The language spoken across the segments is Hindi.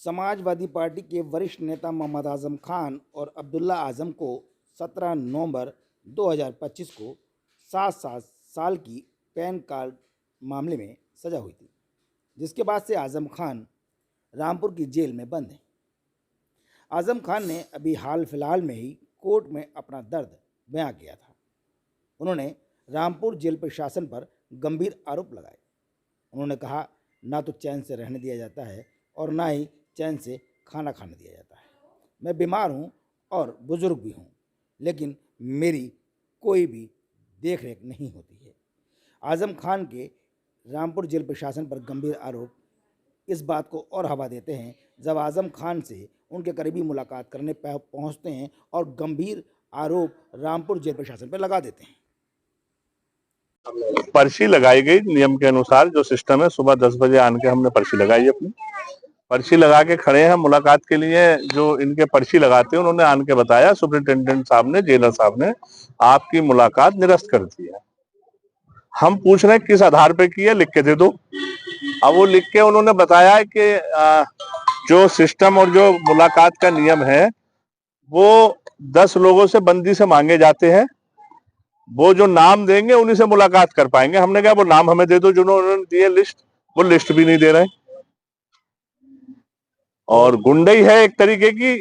समाजवादी पार्टी के वरिष्ठ नेता मोहम्मद आजम खान और अब्दुल्ला आजम को 17 नवंबर 2025 को 7 साल की पैन कार्ड मामले में सजा हुई थी, जिसके बाद से आजम खान रामपुर की जेल में बंद हैं। आजम खान ने अभी हाल फिलहाल में ही कोर्ट में अपना दर्द बयां किया था। उन्होंने रामपुर जेल प्रशासन पर गंभीर आरोप लगाए। उन्होंने कहा, ना तो चैन से रहने दिया जाता है और ना ही चैन से खाना खाने दिया जाता है। मैं बीमार हूं और बुजुर्ग भी हूं, लेकिन मेरी कोई भी देख रेख नहीं होती है। आजम खान के रामपुर जेल प्रशासन पर गंभीर आरोप इस बात को और हवा देते हैं जब आजम खान से उनके करीबी मुलाकात करने पहुंचते हैं और गंभीर आरोप रामपुर जेल प्रशासन पर लगा देते हैं। पर्ची लगाई गई नियम के अनुसार, जो सिस्टम है। सुबह 10 बजे आन के हमने पर्ची लगाई, अपनी पर्ची लगा के खड़े हैं मुलाकात के लिए। जो इनके पर्ची लगाते हैं उन्होंने आन के बताया, सुपरिटेंडेंट साहब ने, जेलर साहब ने आपकी मुलाकात निरस्त कर दी है। हम पूछ रहे हैं किस आधार पे की है, लिख के दे दो। अब वो लिख के उन्होंने बताया कि जो सिस्टम और जो मुलाकात का नियम है वो 10 लोगों से बंदी से मांगे जाते हैं। वो जो नाम देंगे उन्हीं से मुलाकात कर पाएंगे। हमने कहा वो नाम हमें दे दो जिन्होंने दिए लिस्ट। वो लिस्ट भी नहीं दे रहे। और गुंडई है एक तरीके की,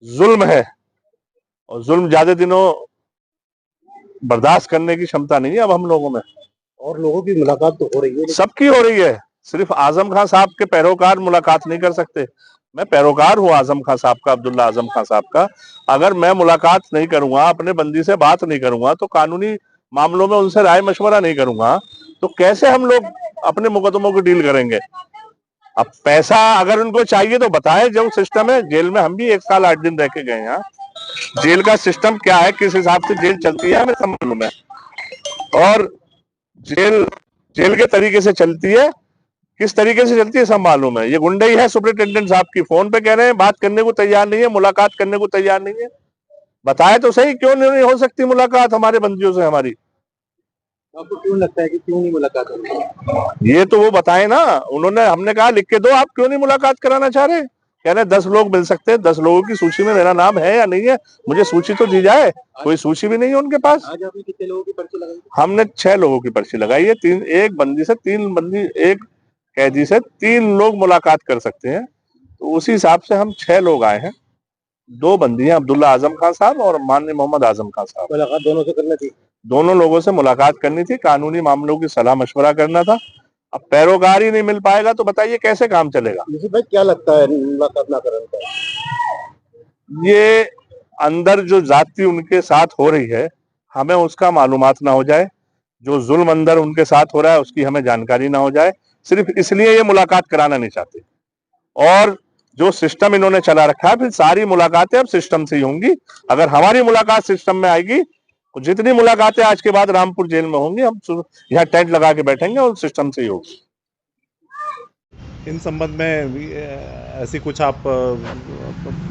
जुल्म है, और जुल्म ज्यादा दिनों बर्दाश्त करने की क्षमता नहीं है अब हम लोगों में। और लोगों की मुलाकात तो हो रही है, सबकी हो रही है। सिर्फ आजम खान साहब के पैरोकार मुलाकात नहीं कर सकते। मैं पैरोकार हूं आजम खान साहब का, अब्दुल्ला आजम खान साहब का। अगर मैं मुलाकात नहीं करूंगा, अपने बंदी से बात नहीं करूंगा, तो कानूनी मामलों में उनसे राय मशवरा नहीं करूंगा, तो कैसे हम लोग अपने मुकदमों को डील करेंगे। अब पैसा अगर उनको चाहिए तो बताए, जो सिस्टम है। जेल में हम भी 1 साल 8 दिन रह के गए हैं। जेल का सिस्टम क्या है, किस हिसाब से जेल चलती है, हमें सब मालूम है। और जेल के तरीके से चलती है, किस तरीके से चलती है सब मालूम है। ये गुंडई है सुपरिटेंडेंट साहब की। फोन पे कह रहे हैं, बात करने को तैयार नहीं है, मुलाकात करने को तैयार नहीं है। बताए तो सही, क्यों नहीं हो सकती मुलाकात हमारे बंदियों से हमारी। आपको क्यों लगता है कि क्यों नहीं मुलाकात हो रही? ये तो वो बताए ना। हमने कहा लिख के दो, आप क्यों नहीं मुलाकात कराना चाह रहे। कह रहे 10 लोग मिल सकते हैं। 10 लोगों की सूची में मेरा नाम है या नहीं है, मुझे सूची तो दी जाए। कोई सूची भी नहीं है उनके पास। आज आपने कितने लोगों की पर्ची लगाई? हमने 6 लोगों की पर्ची लगाई है। एक बंदी से 3 बंदी, एक कैदी से 3 लोग मुलाकात कर सकते हैं। तो उसी हिसाब से हम 6 लोग आए हैं। 2 बंदी हैं, अब्दुल्ला आजम खान साहब और माननीय मोहम्मद आजम खान साहब। मुलाकात दोनों से करनी थी। दोनों लोगों से मुलाकात करनी थी, कानूनी मामलों की सलाह मशवरा करना था। अब पैरोकार ही नहीं मिल पाएगा तो बताइए कैसे काम चलेगा। भाई क्या लगता है मुलाकात ना करने का? ये अंदर जो जाति उनके साथ हो रही है, हमें उसका मालूमात ना हो जाए। जो जुल्म अंदर उनके साथ हो रहा है उसकी हमें जानकारी ना हो जाए। सिर्फ इसलिए ये मुलाकात कराना नहीं चाहते। और जो सिस्टम इन्होंने चला रखा है, फिर सारी मुलाकातें अब सिस्टम से ही होंगी। अगर हमारी मुलाकात सिस्टम में आएगी तो जितनी मुलाकातें आज के बाद रामपुर जेल में होंगी, हम यहाँ टेंट लगा के बैठेंगे और सिस्टम से ही होगी। इन संबंध में ऐसी कुछ आप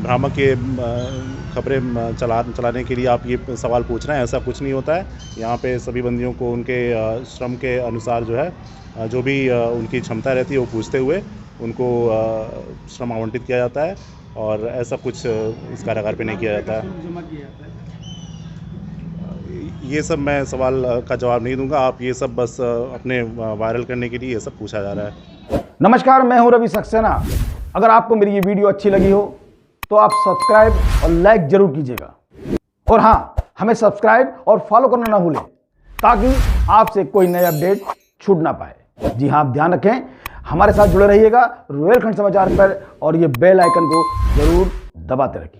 भ्रामक ये खबरें चलाने के लिए आप ये सवाल पूछ रहे हैं, ऐसा कुछ नहीं होता है। यहाँ पे सभी बंदियों को उनके श्रम के अनुसार जो है, जो भी उनकी क्षमता रहती है वो पूछते हुए उनको श्रम आवंटित किया जाता है। और ऐसा कुछ इस कारागार पे नहीं किया जाता है। ये सब मैं सवाल का जवाब नहीं दूंगा। आप ये सब बस अपने वायरल करने के लिए ये सब पूछा जा रहा है। नमस्कार, मैं हूं रवि सक्सेना। अगर आपको मेरी ये वीडियो अच्छी लगी हो तो आप सब्सक्राइब और लाइक जरूर कीजिएगा। और हाँ, हमें सब्सक्राइब और फॉलो करना ना भूलें ताकि आपसे कोई नया अपडेट छूट ना पाए। जी हाँ, आप ध्यान रखें, हमारे साथ जुड़े रहिएगा रुहेलखंड समाचार पर, और ये बेल आइकन को जरूर दबाते रखिए।